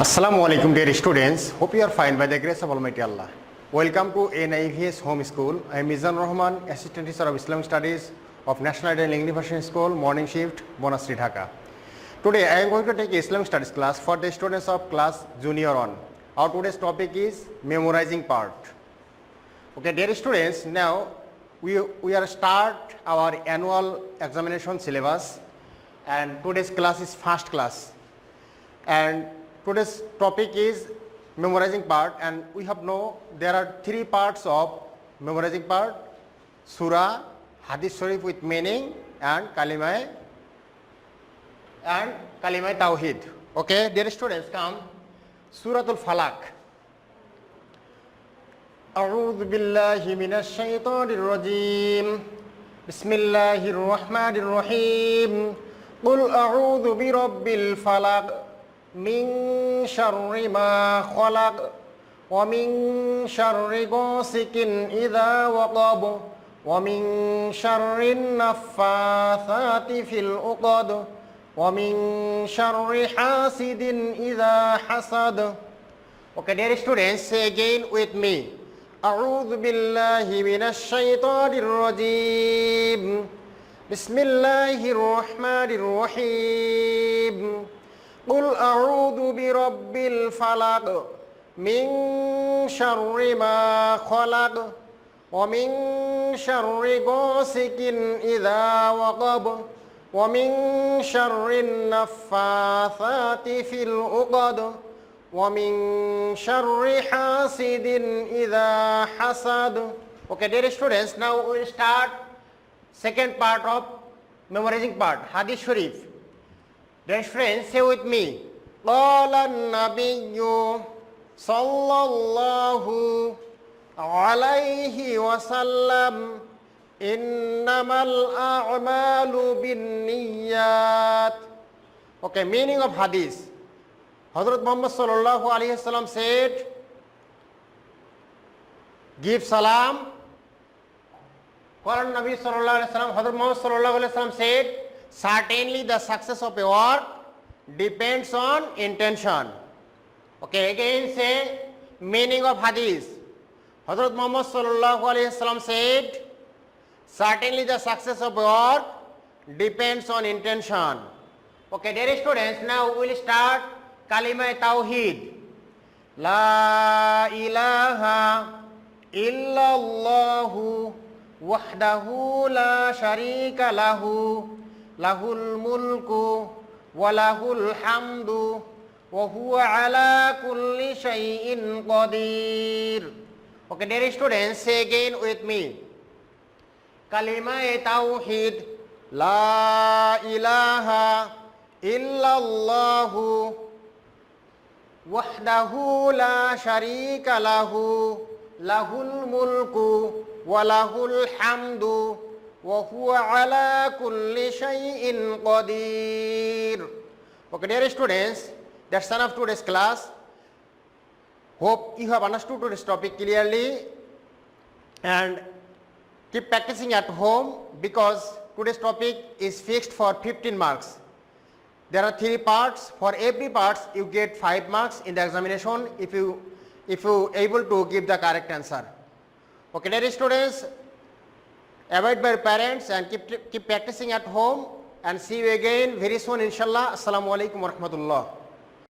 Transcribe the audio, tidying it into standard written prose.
Assalamu alaikum dear students. Hope you are fine by the grace of Almighty Allah. Welcome to NIVS Home School. I am Mizanur Rahman, Assistant Teacher of Islamic Studies of National Ideal English School, Morning Shift, Bonasri, Dhaka. Today I am going to take Islamic Studies class for the students of class Junior 1. Our today's topic is memorizing part. Okay, dear students, now we are start our annual examination syllabus, and today's class is first class. And today's topic is memorizing part, and we have know there are three parts of memorizing part: surah, hadith sharif with meaning, and kalimah tawhid. Okay, dear students, come Suratul Falaq. أعوذ بالله من الشيطان الرجيم بسم الله الرحمن الرحيم قل أعوذ برب الفلق من شر ما خلق ومن شر غاسق إذا وقب ومن شر النفاثات في العقد ومن شر حاسد إذا حسد. Okay, dear students, say again with me. أعوذ بالله من الشيطان الرجيم بسم الله الرحمن الرحيم قل أعوذ برب الفلق من شر ما خلق ومن شر غاسق إذا وقب ومن شر النفاثات في العقد ومن شر حاسد إذا حسد. Okay, dear students, now we will start second part of memorizing part, Hadith Sharif. Dear friends, say with me. قال النبي صلى الله عليه وسلم إنما الأعمال بالنيات. Okay, meaning of Hadith. Hazrat Muhammad sallallahu alaihi wasallam said, give salam. Quran Nabi sallallahu alaihi wasallam, Hazrat Muhammad sallallahu alaihi wasallam said, certainly the success of a work depends on intention. Okay, again say meaning of hadith. Hazrat Muhammad sallallahu alaihi wasallam said, certainly the success of a work depends on intention. Okay, dear students, now we will start kalimah tawhid. La ilaha illallahu wahdahu la sharika lahu lahul mulku wa lahul hamdu wa huwa ala kulli shay'in qadir. Okay, dear students, say again with me. Kalimah tawhid. La ilaha illallahu wahdahu la sharika lahu lahul mulku wa lahul hamdu wa huwa ala kulli shay'in qadir. Okay, dear students, that's enough today's class. Hope you have understood today's topic clearly and keep practicing at home, because today's topic is fixed for 15 marks. There are three parts. For every part you get 5 marks in the examination if you able to give the correct answer. Okay, dear students, avoid by parents and keep practicing at home, and see you again very soon inshallah. Assalamu alaikum wa rahmatullah.